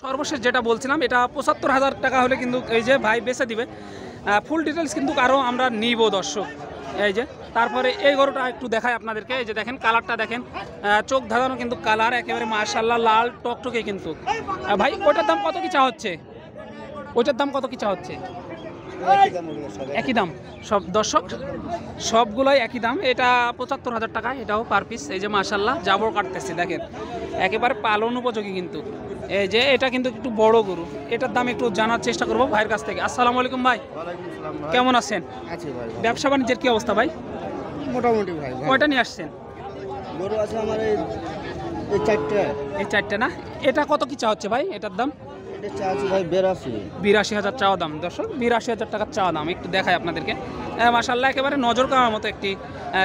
সর্বশেষ যেটা বলছিলাম এটা ৭৫,০০০ টাকা হলে কিন্তু এই যে ভাই বেচে দিবে। ফুল ডিটেলস কিন্তু আরও আমরা নিব দর্শক। এই যে তারপরে এই গরুটা একটু দেখাই আপনাদেরকে। এই যে দেখেন কালারটা দেখেন, চোখ ধাঁধানো কিন্তু কালার একেবারে মাশাআল্লাহ লাল টকটকে কিন্তু। ভাই ওটার দাম কত কি চা হচ্ছে? ওইটার দাম কত কি চা হচ্ছে? একই দাম সব দর্শক, সবগুলোই একই দাম। এটা ৭৫,০০০ টাকা, এটাও পার পিস। এই যে মাশাআল্লাহ জাবর কাটতেছে দেখেন, একেবারে পালন উপযোগী কিন্তু। এই যে এটা কিন্তু একটু বড় গরু, এটার দাম একটু জানার চেষ্টা করবো ভাইয়ের কাছ থেকে। আসসালামু আলাইকুম ভাই, কেমন আছেন? ব্যবসা বাণিজ্যের কি অবস্থা ভাই? মোটামুটি ভাই। কয়টা নিয়ে আসছেন? গরু আছে আমার এই চারটে। এই চারটে না? এটা কত কি চা হচ্ছে ভাই এটার দাম? এটা চা আছে ভাই ৮২,০০০ চাওয়া দাম দর্শক, ৮২,০০০ টাকার চাওয়া দাম। একটু দেখাই আপনাদেরকে। মাশাআল্লাহ একেবারে নজর কাড়ার মতো একটি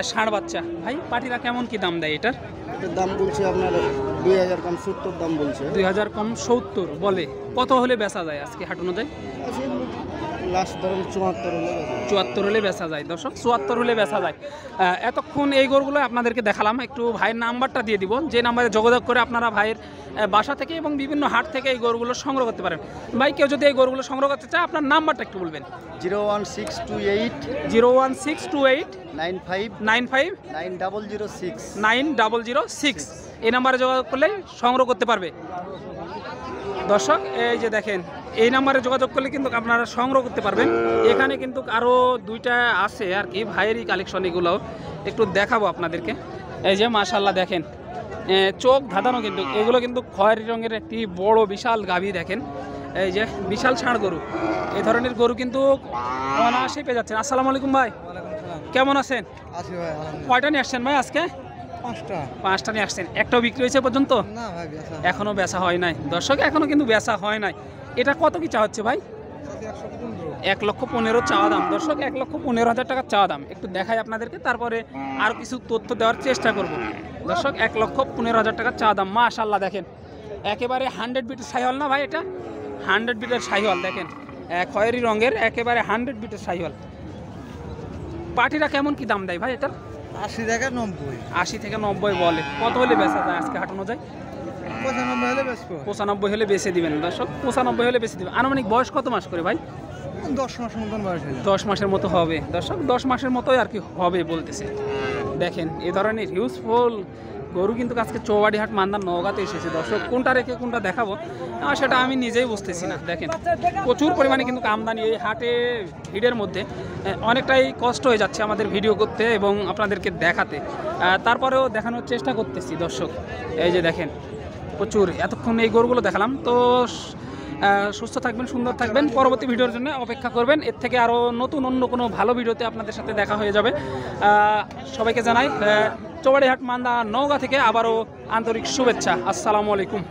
ষাঁড় বাচ্চা। ভাই পাটিরা কেমন কি দাম দেয় এটার? এটার দাম বলছে আপনার ২০০০ কম ৭০ দাম বলছে। ২০০০ কম ৭০ বলে। কত হলে বেচা যায় আজকে হাট অনুযায়ী? লাস্ট ধরুন ৭৪ হলে বেচা যায় দর্শক, ৭৪ হলে বেচা যায়। এতক্ষণ এই গরুগুলো আপনাদেরকে দেখালাম। একটু ভাইয়ের নাম্বারটা দিয়ে দিব, যে নাম্বারে যোগাযোগ করে আপনারা ভাইয়ের বাসা থেকে এবং বিভিন্ন হাট থেকে এই গরুগুলো সংগ্রহ করতে পারেন। ভাই কেউ যদি এই গরুগুলো সংগ্রহ করতে চায় আপনার নাম্বারটা একটু বলবেন। 01628 95 9006 9006 এই নাম্বারে যোগাযোগ করলে সংগ্রহ করতে পারবে দর্শক। এই যে দেখেন এই নাম্বারে যোগাযোগ করলে কিন্তু আপনারা সংগ্রহ করতে পারবেন। এখানে কিন্তু আরও দুইটা আছে আর কি ভাইয়েরই কালেকশন, এগুলোও একটু দেখাবো আপনাদেরকে। এই যে মাশাআল্লাহ দেখেন চোখ ধাঁধানো কিন্তু, এগুলো কিন্তু খয়েরি রঙের একটি বড় বিশাল গাভী দেখেন। এই যে বিশাল ষাঁড় গরু, এই ধরনের গরু কিন্তু অনায়াসে পেয়ে যাচ্ছেন। আসসালামু আলাইকুম ভাই, কেমন আছেন? কয়টা নিয়ে আসছেন ভাই আজকে? পাঁচটা নিয়ে আসছেন। একটাও বিক্রি হয়েছে পর্যন্ত? এখনো বেচা হয় নাই দর্শক, এখনো কিন্তু বেচা হয় নাই। এটা কত কি চা হচ্ছে ভাই? ১,১৫,০০০ চাওয়া দাম দর্শক, ১,১৫,০০০ টাকার চাওয়া দাম। একটু দেখাই আপনাদেরকে, তারপরে আরও কিছু তথ্য দেওয়ার চেষ্টা করব দর্শক। ১,১৫,০০০ টাকার চাওয়া দাম। মাশাআল্লাহ দেখেন একেবারে 100 বিটের শাহিওয়াল না ভাই? এটা 100 বিটের শাহিওয়াল দেখেন, খয়েরি রঙের একেবারে 100 বিটের শাহিওয়াল। পাটিরা কেমন কি দাম দেয় ভাই এটার? ৮০ থেকে ৯০। ৮০ থেকে ৯০ বলে। কত হলে বেচা যায় আজকে হাট অনুযায়ী? ৯৫ হলে বেচবো। ৯৫ হলে বেচে দিবেন দর্শক, ৯৫ হলে বেচে দিবেন। আনুমানিক বয়স কত মাস করে ভাই? ১০ মাসের মতন বয়স। ১০ মাসের মতো হবে দর্শক, 10 মাসের মতোই আর কি হবে বলতেছে। দেখেন এ ধরনের হিউজফুল গরু কিন্তু আজকে চৌবাড়িহাট মান্দার নওগাঁতে এসেছে দর্শক। কোনটা রেখে কোনটা দেখাবো সেটা আমি নিজেই বুঝতেছি না। দেখেন প্রচুর পরিমাণে কিন্তু আমদানি এই হাটে, ভিড়ের মধ্যে অনেকটাই কষ্ট হয়ে যাচ্ছে আমাদের ভিডিও করতে এবং আপনাদেরকে দেখাতে। তারপরেও দেখানোর চেষ্টা করতেছি দর্শক। এই যে দেখেন প্রচুর, এতক্ষণ এই গরুগুলো দেখালাম। তো সুস্থ থাকবেন, সুন্দর থাকবেন, পরবর্তী ভিডিওর জন্য অপেক্ষা করবেন। এর থেকে আরও নতুন অন্য কোনো ভালো ভিডিওতে আপনাদের সাথে দেখা হয়ে যাবে। সবাইকে জানাই চৌবাড়িহাট মান্দা নওগাঁ থেকে আবারও আন্তরিক শুভেচ্ছা। আসসালামু আলাইকুম।